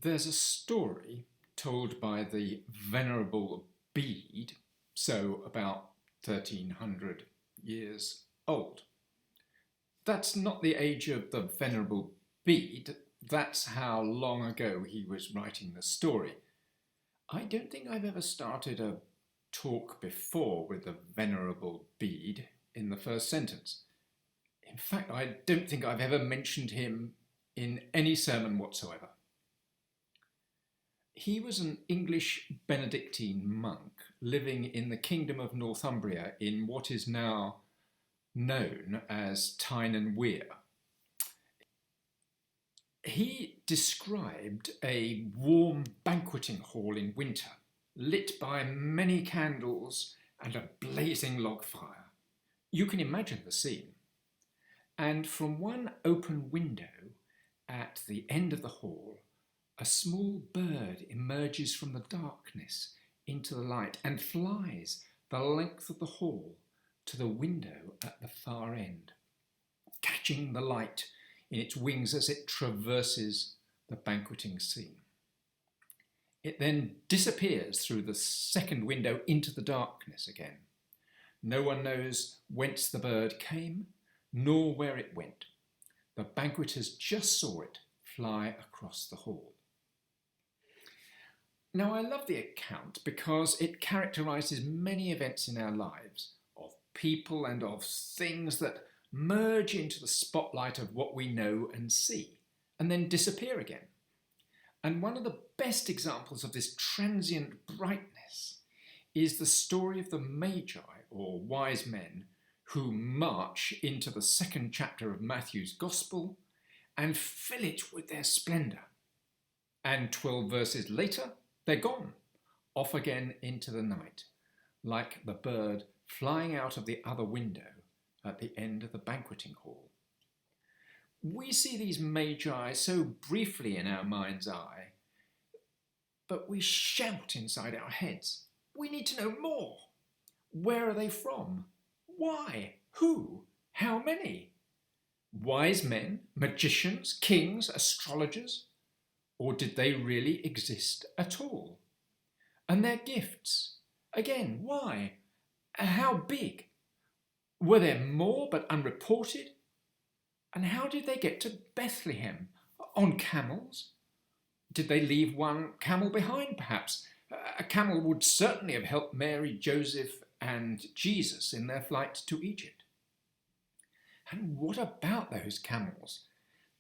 There's a story told by the Venerable Bede, so about 1300 years old. That's not the age of the Venerable Bede, that's how long ago he was writing the story. I don't think I've ever started a talk before with the Venerable Bede in the first sentence. In fact, I don't think I've ever mentioned him in any sermon whatsoever. He was an English Benedictine monk living in the Kingdom of Northumbria in what is now known as Tyne and Wear. He described a warm banqueting hall in winter, lit by many candles and a blazing log fire. You can imagine the scene. And from one open window at the end of the hall, a small bird emerges from the darkness into the light and flies the length of the hall to the window at the far end, catching the light in its wings as it traverses the banqueting scene. It then disappears through the second window into the darkness again. No one knows whence the bird came, nor where it went. The banqueters just saw it fly across the hall. Now, I love the account because it characterises many events in our lives, of people and of things that merge into the spotlight of what we know and see, and then disappear again. And one of the best examples of this transient brightness is the story of the Magi, or wise men, who march into the second chapter of Matthew's Gospel and fill it with their splendour. And 12 verses later, they're gone, off again into the night, like the bird flying out of the other window at the end of the banqueting hall. We see these magi so briefly in our mind's eye, but we shout inside our heads. We need to know more. Where are they from? Why? Who? How many? Wise men, magicians, kings, astrologers? Or did they really exist at all? And their gifts? Again, why? How big? Were there more but unreported? And how did they get to Bethlehem? On camels? Did they leave one camel behind, perhaps? A camel would certainly have helped Mary, Joseph, and Jesus in their flight to Egypt. And what about those camels?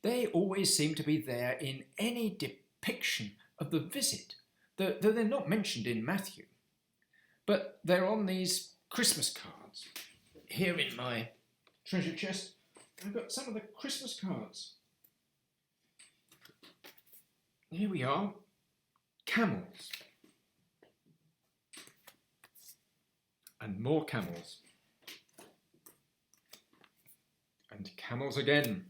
They always seem to be there in any depiction of the visit, though they're not mentioned in Matthew. But they're on these Christmas cards. Here in my treasure chest, I've got some of the Christmas cards. Here we are, camels. And more camels. And camels again.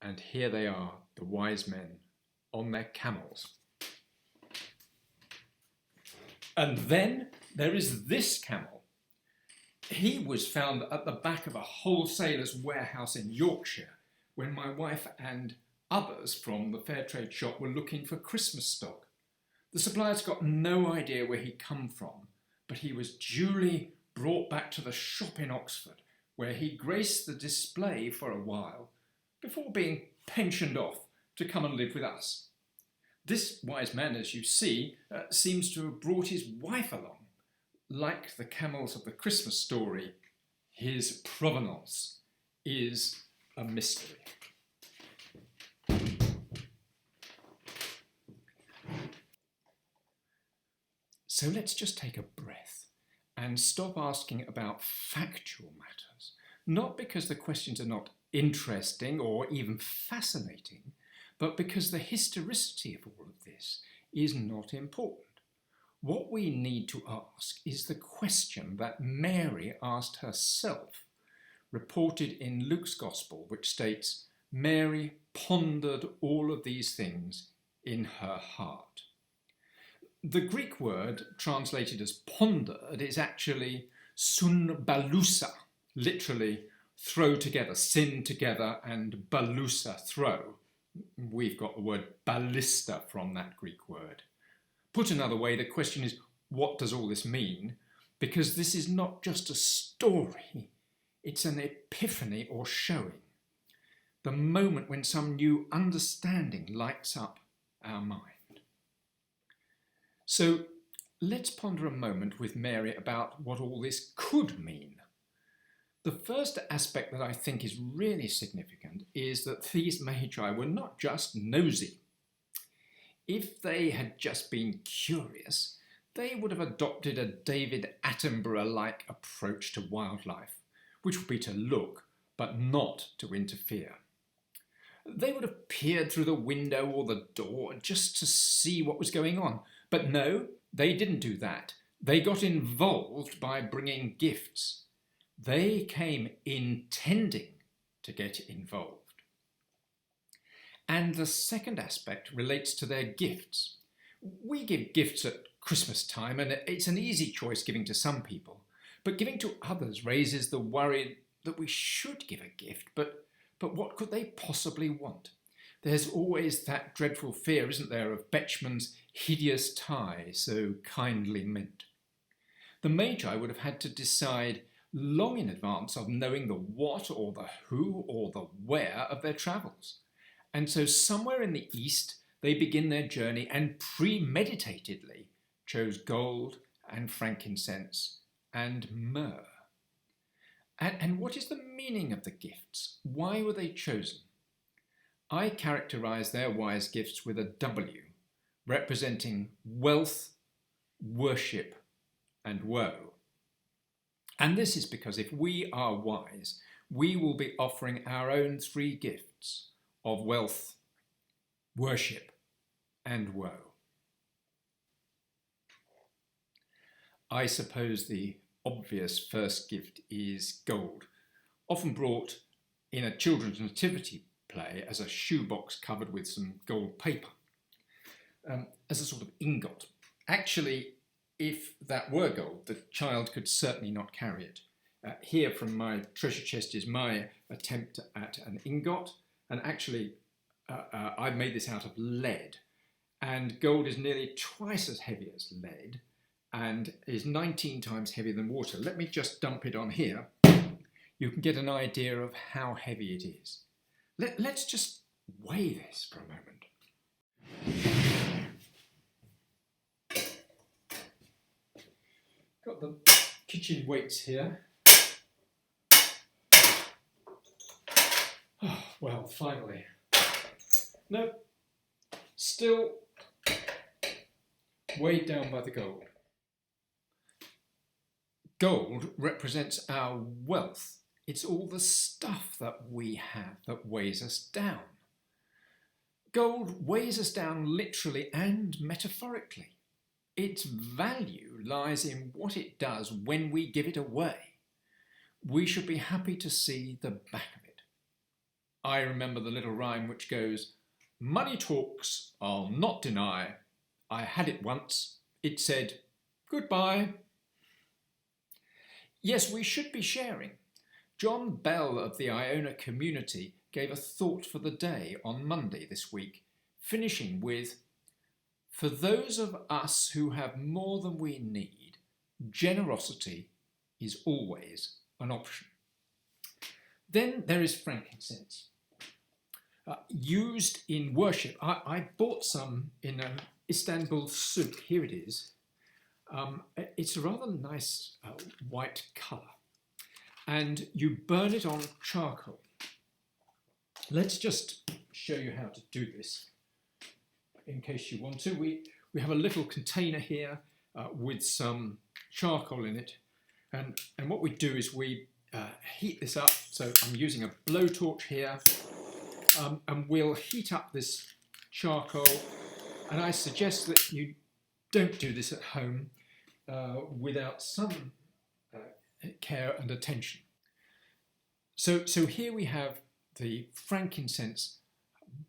And here they are, the wise men, on their camels. And then there is this camel. He was found at the back of a wholesaler's warehouse in Yorkshire when my wife and others from the fair trade shop were looking for Christmas stock. The suppliers got no idea where he'd come from, but he was duly brought back to the shop in Oxford, where he graced the display for a while, before being pensioned off to come and live with us. This wise man, as you see, seems to have brought his wife along. Like the camels of the Christmas story, his provenance is a mystery. So let's just take a breath and stop asking about factual matters, not because the questions are not interesting or even fascinating, but because the historicity of all of this is not important. What we need to ask is the question that Mary asked herself, reported in Luke's Gospel, which states, Mary pondered all of these things in her heart. The Greek word translated as pondered is actually sunbalusa, literally throw together, sin together, and balusa, throw. We've got the word ballista from that Greek word. Put another way, the question is, what does all this mean? Because this is not just a story, it's an epiphany or showing. The moment when some new understanding lights up our mind. So let's ponder a moment with Mary about what all this could mean. The first aspect that I think is really significant is that these magi were not just nosy. If they had just been curious, they would have adopted a David Attenborough-like approach to wildlife, which would be to look, but not to interfere. They would have peered through the window or the door just to see what was going on. But no, they didn't do that. They got involved by bringing gifts. They came intending to get involved. And the second aspect relates to their gifts. We give gifts at Christmas time, and it's an easy choice giving to some people. But giving to others raises the worry that we should give a gift, but what could they possibly want? There's always that dreadful fear, isn't there, of Betchman's hideous tie, so kindly meant. The Magi would have had to decide long in advance of knowing the what or the who or the where of their travels. And so somewhere in the east, they begin their journey and premeditatedly chose gold and frankincense and myrrh. And what is the meaning of the gifts? Why were they chosen? I characterize their wise gifts with a W, representing wealth, worship, and woe. And this is because if we are wise, we will be offering our own three gifts of wealth, worship, and woe. I suppose the obvious first gift is gold, often brought in a children's nativity play as a shoebox covered with some gold paper, as a sort of ingot. Actually, if that were gold, the child could certainly not carry it. Here from my treasure chest is my attempt at an ingot, and actually I've made this out of lead, and gold is nearly twice as heavy as lead and is 19 times heavier than water. Let me just dump it on here. You can get an idea of how heavy it is. Let's just weigh this for a moment. Got the kitchen weights here. Oh, well, finally. No, still weighed down by the gold. Gold represents our wealth. It's all the stuff that we have that weighs us down. Gold weighs us down literally and metaphorically. Its value lies in what it does when we give it away. We should be happy to see the back of it. I remember the little rhyme which goes, "Money talks, I'll not deny. I had it once, it said, goodbye." Yes, we should be sharing. John Bell of the Iona community gave a thought for the day on Monday this week, finishing with, "For those of us who have more than we need, generosity is always an option." Then there is frankincense. Used in worship. I bought some in an Istanbul souk. Here it is. It's a rather nice white colour, and you burn it on charcoal. Let's just show you how to do this in case you want to. We have a little container here with some charcoal in it, and what we do is we heat this up. So I'm using a blowtorch here, and we'll heat up this charcoal, and I suggest that you don't do this at home without some care and attention. So here we have the frankincense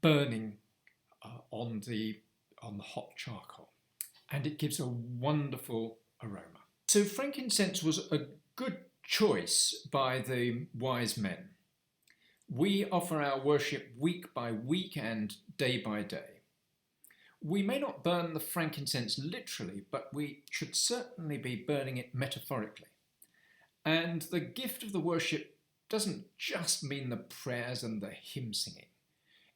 burning on the hot charcoal, and it gives a wonderful aroma. So frankincense was a good choice by the wise men. We offer our worship week by week and day by day. We may not burn the frankincense literally, but we should certainly be burning it metaphorically. And the gift of the worship doesn't just mean the prayers and the hymn singing.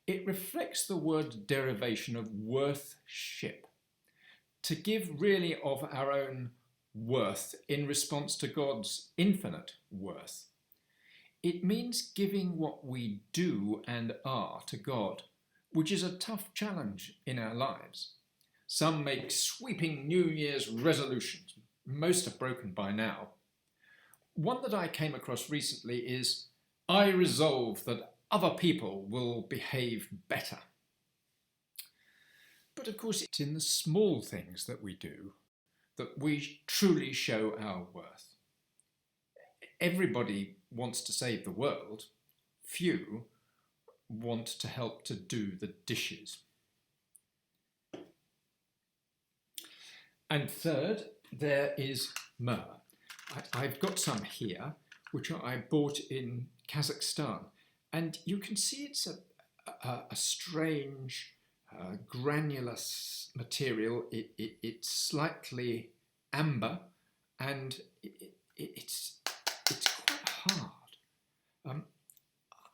It reflects the word derivation of worth-ship, to give really of our own worth in response to God's infinite worth. It means giving what we do and are to God, which is a tough challenge in our lives. Some make sweeping New Year's resolutions. Most are broken by now. One that I came across recently is, I resolve that other people will behave better. But of course, it's in the small things that we do that we truly show our worth. Everybody wants to save the world. Few want to help to do the dishes. And third, there is myrrh. I've got some here, which I bought in Kazakhstan. And you can see it's a strange, granular material. It's slightly amber, and it's quite hard.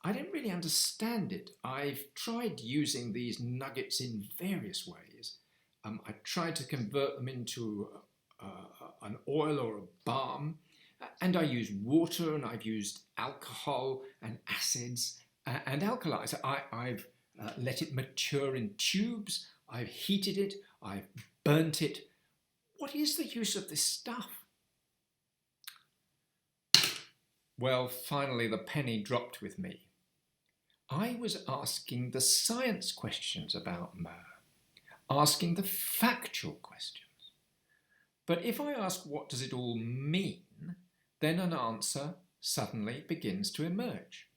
I don't really understand it. I've tried using these nuggets in various ways. I tried to convert them into an oil or a balm, and I use water, and I've used alcohol and acids and alkalis. I've let it mature in tubes, I've heated it, I've burnt it. What is the use of this stuff? Well, finally the penny dropped with me. I was asking the science questions about myrrh, asking the factual questions. But if I ask what does it all mean, then an answer suddenly begins to emerge.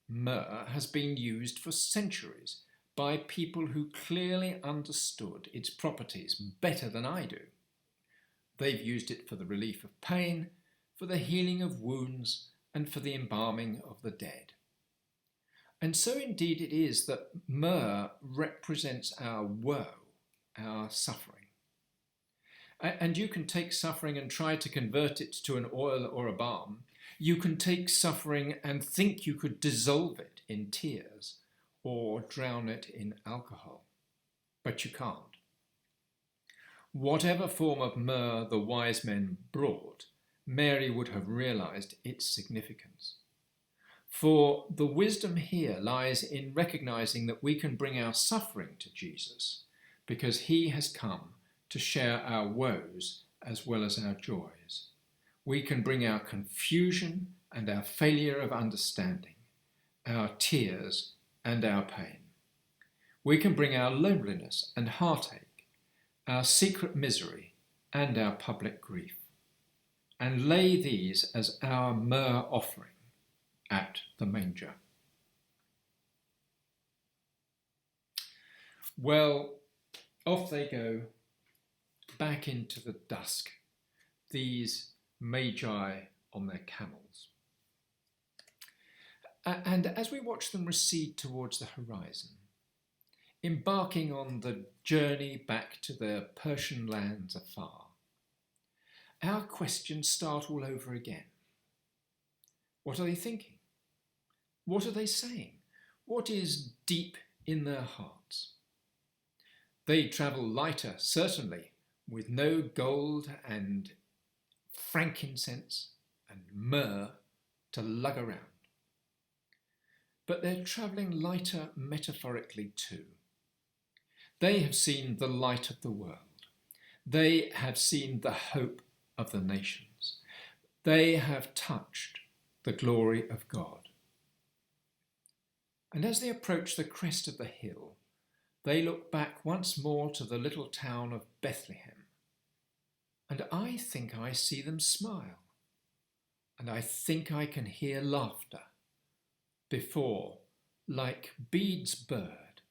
Myrrh has been used for centuries by people who clearly understood its properties better than I do. They've used it for the relief of pain, for the healing of wounds, and for the embalming of the dead. And so indeed it is that myrrh represents our woe, our suffering. And you can take suffering and try to convert it to an oil or a balm. You can take suffering and think you could dissolve it in tears or drown it in alcohol. But you can't. Whatever form of myrrh the wise men brought, Mary would have realized its significance. For the wisdom here lies in recognizing that we can bring our suffering to Jesus because he has come to share our woes as well as our joys. We can bring our confusion and our failure of understanding, our tears and our pain. We can bring our loneliness and heartache, our secret misery and our public grief, and lay these as our myrrh offering at the manger. Well, off they go, back into the dusk, these magi on their camels. And as we watch them recede towards the horizon, embarking on the journey back to their Persian lands afar, our questions start all over again. What are they thinking? What are they saying? What is deep in their hearts? They travel lighter, certainly, with no gold and frankincense and myrrh to lug around. But they're travelling lighter metaphorically too. They have seen the light of the world. They have seen the hope of the nations. They have touched the glory of God. And as they approach the crest of the hill, they look back once more to the little town of Bethlehem. And I think I see them smile. And I think I can hear laughter before, like Bede's bird,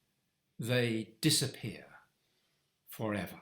they disappear forever.